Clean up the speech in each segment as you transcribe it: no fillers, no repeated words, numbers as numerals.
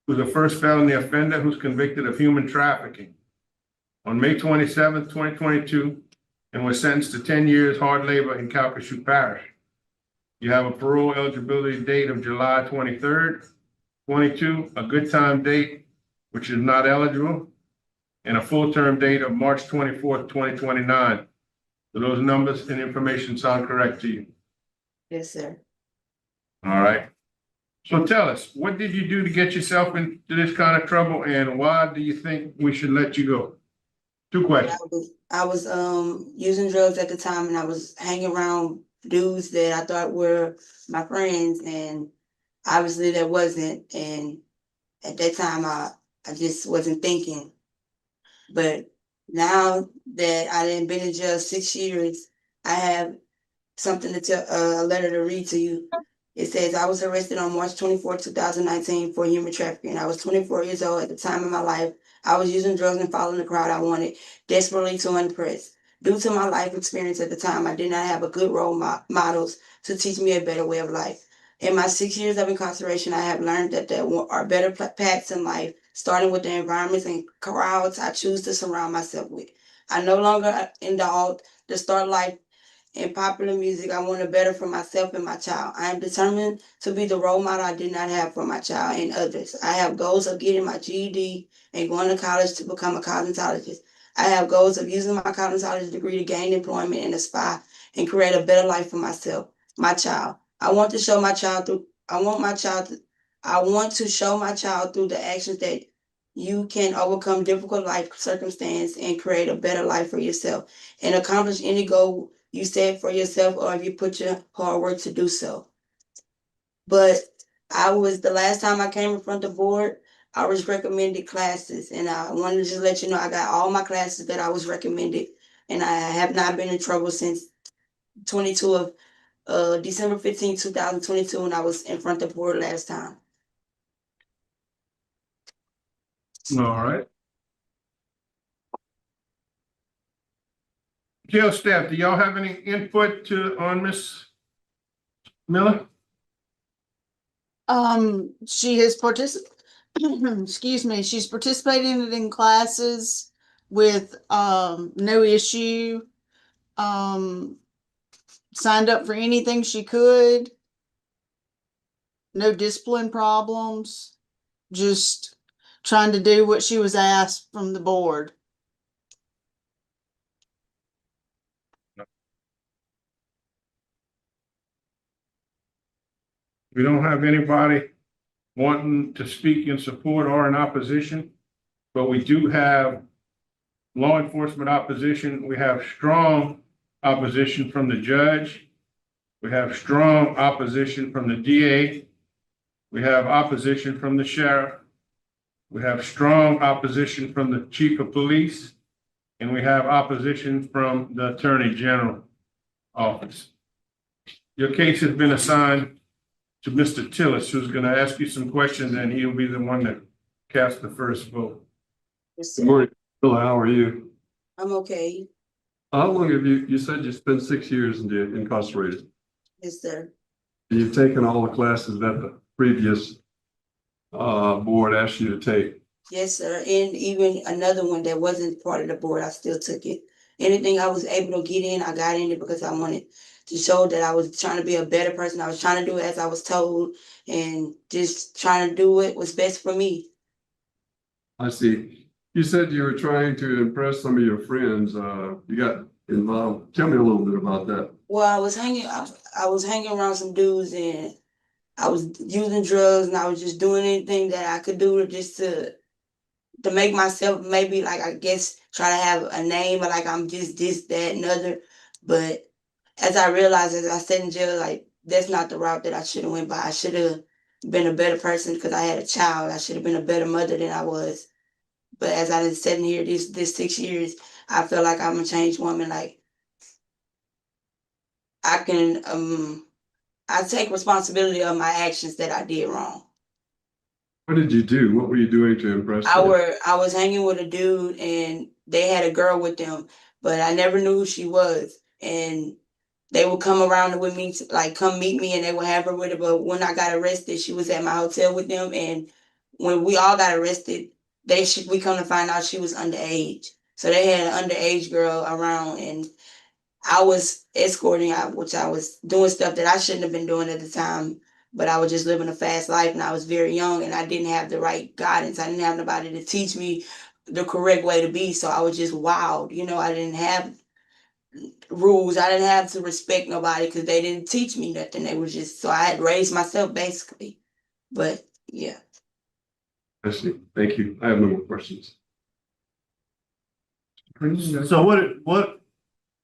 who's a first felony offender who's convicted of human trafficking on May 27th, 2022, and was sentenced to 10 years hard labor in Calcasieu Parish. You have a parole eligibility date of July 23rd, 22, a good time date, which is not eligible, and a full term date of March 24th, 2029. Do those numbers and information sound correct to you? Yes, sir. All right. So tell us, what did you do to get yourself into this kind of trouble, and why do you think we should let you go? Two questions. I was using drugs at the time, and I was hanging around dudes that I thought were my friends, and obviously that wasn't. And at that time, I just wasn't thinking. But now that I done been in jail 6 years, I have something to tell, a letter to read to you. It says, I was arrested on March 24, 2019 for human trafficking. I was 24 years old at the time of my life. I was using drugs and following the crowd I wanted, desperately to impress. Due to my life experience at the time, I did not have a good role models to teach me a better way of life. In my 6 years of incarceration, I have learned that there are better paths in life, starting with the environments and crowds I choose to surround myself with. I no longer indulge to start life in popular music. I want to better for myself and my child. I am determined to be the role model I did not have for my child and others. I have goals of getting my GED and going to college to become a cosmetologist. I have goals of using my cosmetology degree to gain employment and aspire and create a better life for myself, my child. I want to show my child through the actions that you can overcome difficult life circumstances and create a better life for yourself and accomplish any goal you set for yourself, or if you put your hard work to do so. But the last time I came in front of the board, I was recommended classes, and I wanted to just let you know I got all my classes that I was recommended, and I have not been in trouble since 22 of December 15, 2022, when I was in front of the board last time. All right. Jail staff, do y'all have any input on Miss Miller? She has excuse me, she's participating in classes with no issue. Signed up for anything she could. No discipline problems. Just trying to do what she was asked from the board. We don't have anybody wanting to speak in support or in opposition, but we do have law enforcement opposition. We have strong opposition from the judge. We have strong opposition from the DA. We have opposition from the sheriff. We have strong opposition from the chief of police. And we have opposition from the attorney general office. Your case has been assigned to Mr. Tillis, who's going to ask you some questions, and he'll be the one that casts the first vote. Yes, Good morning, Bill. How are you? I'm okay. How long have you said you spent 6 years incarcerated? Yes, sir. You've taken all the classes that the previous board asked you to take. Yes, sir. And even another one that wasn't part of the board, I still took it. Anything I was able to get in, I got in it because I wanted to show that I was trying to be a better person. I was trying to do it as I was told, and just trying to do what was best for me. I see. You said you were trying to impress some of your friends. You got involved. Tell me a little bit about that. Well, I was hanging around some dudes, and I was using drugs, and I was just doing anything that I could do to make myself, maybe, like, I guess, try to have a name, or like I'm just this, that, and other. But as I realized, as I sat in jail, like, that's not the route that I should have went by. I should have been a better person because I had a child. I should have been a better mother than I was. But as I was sitting here this 6 years, I feel like I'm a changed woman. Like, I can I take responsibility of my actions that I did wrong. What did you do? What were you doing to impress them? I was hanging with a dude, and they had a girl with them, but I never knew who she was. And they would come around with me, come meet me, and they would have her with her. But when I got arrested, she was at my hotel with them, and when we all got arrested, we come to find out she was underage. So they had an underage girl around, and I was escorting out, which I was doing stuff that I shouldn't have been doing at the time, but I was just living a fast life, and I was very young, and I didn't have the right guidance. I didn't have nobody to teach me the correct way to be, so I was just wild. I didn't have rules. I didn't have to respect nobody because they didn't teach me nothing. They was just, so I had raised myself basically. But yeah. I see. Thank you. I have no more questions. So what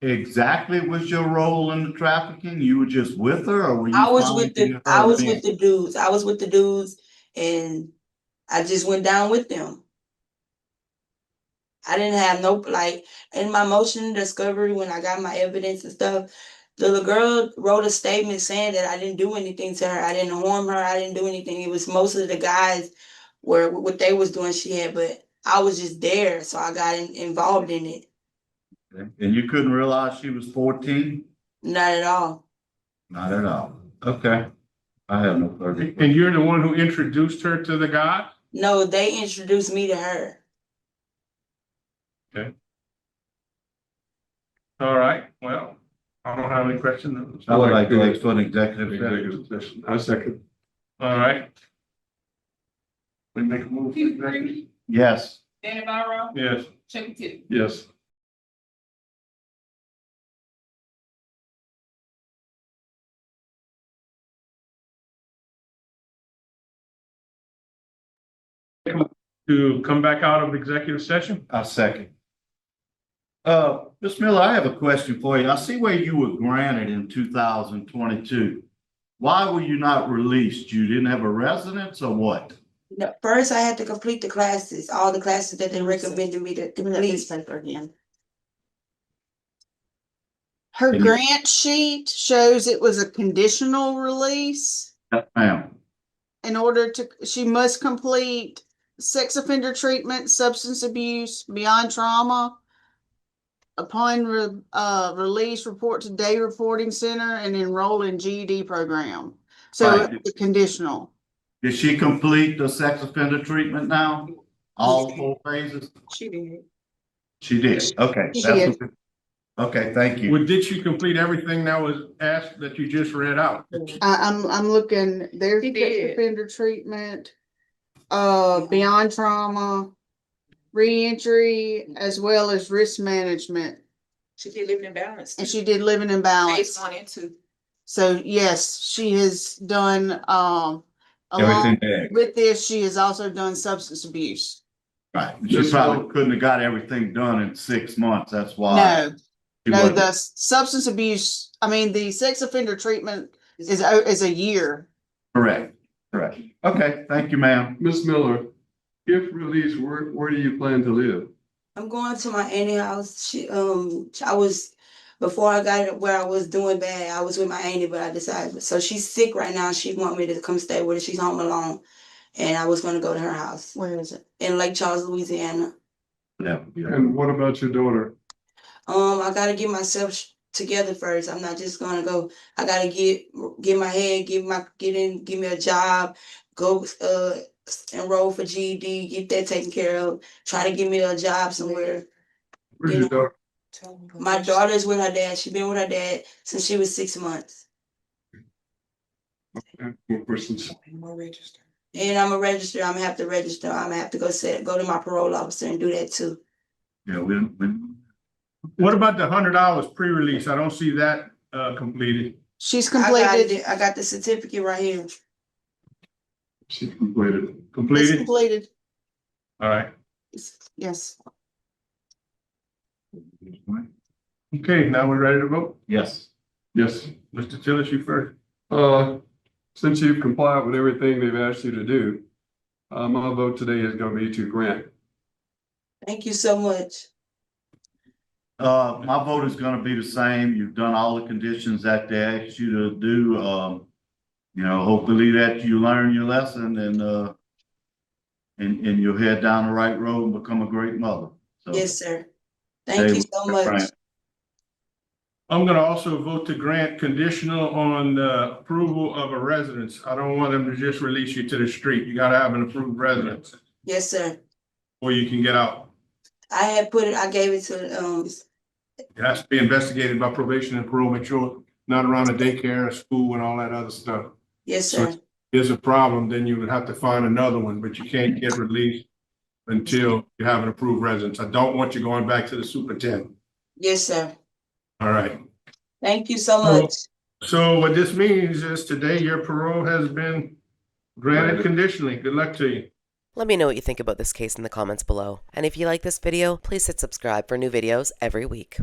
exactly was your role in the trafficking? You were just with her, or were you? I was with following her I was then? with the dudes. I was with the dudes, and I just went down with them. I didn't have no, like, in my motion discovery when I got my evidence and stuff, the little girl wrote a statement saying that I didn't do anything to her. I didn't harm her. I didn't do anything. It was most of the guys were what they was doing. She had, but I was just there, so I got involved in it. And you couldn't realize she was 14? Not at all. Not at all. Okay. I have no further. And you're the one who introduced her to the guy? No, they introduced me to her. All right, well, I don't have any questions. I would like to go for an executive session. Executive session. I second. All right. We make a move. Yes. Danny Barrow, Yes. Chucky Tip. Yes. To come back out of executive session? I second. Ms. Miller, I have a question for you. I see where you were granted in 2022. Why were you not released? You didn't have a residence or what? No, first, I had to complete the classes, all the classes that they recommended me to Give me that piece complete. of paper again. Her And you- grant sheet shows it was a conditional release. Yes, ma'am. In order to, she must complete sex offender treatment, substance abuse, beyond trauma. Upon release, report to day reporting center and enroll in GED program. So Right. it's conditional. Did she complete the sex offender treatment now? All 4 phases? She did. She did. Okay. She that's did. Okay, thank you. Well, did she complete everything that was asked that you just read out? I'm looking, there's She sex did. offender treatment, beyond trauma, reentry, as well as risk management. She did living in balance. And she did living in balance. Phase 1 and 2. So yes, she has done, along Everything there. with this, she has also done substance abuse. Right. She probably couldn't have got everything done in 6 months. That's why. No, she no, wasn't- the substance abuse, I mean, the sex offender treatment is a year. Correct. Correct. Okay, thank you, ma'am. Ms. Miller, if released, where do you plan to live? I'm going to my auntie house. I was, before I got it where I was doing bad, I was with my auntie, but I decided, so she's sick right now. She want me to come stay with her. She's home alone. And I was gonna go to her house Where is it? in Lake Charles, Louisiana. Yeah. And what about your daughter? I gotta get myself together first. I'm not just gonna go. I gotta get my head, give me a job, go enroll for GED, get that taken care of, try to get me a job somewhere. Where's your daughter? My daughter's with her dad. She's been with her dad since she was 6 months. Okay, more questions? And I'm a register. I'm gonna have to register. I'm gonna have to go to my parole officer and do that too. Yeah, What about the $100 pre-release? I don't see that completed. She's I got completed. it. I got the certificate right here. She completed. It's Completed? completed. All right. Yes. Okay, now we're ready to vote. Yes. Yes. Mr. Tillis, you first. Since you've complied with everything they've asked you to do, my vote today is going to be to grant. Thank you so much. My vote is gonna be the same. You've done all the conditions that they asked you to do. Hopefully that you learn your lesson and you'll head down the right road and become a great mother. So, Yes, sir. Thank you so much. I'm gonna also vote to grant conditional on the approval of a residence. I don't want them to just release you to the street. You gotta have an approved residence, Yes, sir. or you can get out. I gave it to, It has to be investigated by probation and parole, make sure not around a daycare, a school, and all that other stuff. yes, So sir. if there's a problem, then you would have to find another one, but you can't get released until you have an approved residence. I don't want you going back to the superintendent. Yes, sir. All right. Thank you so So- much. So what this means is today your parole has been granted conditionally. Good luck to you. Let me know what you think about this case in the comments below. And if you like this video, please hit subscribe for new videos every week.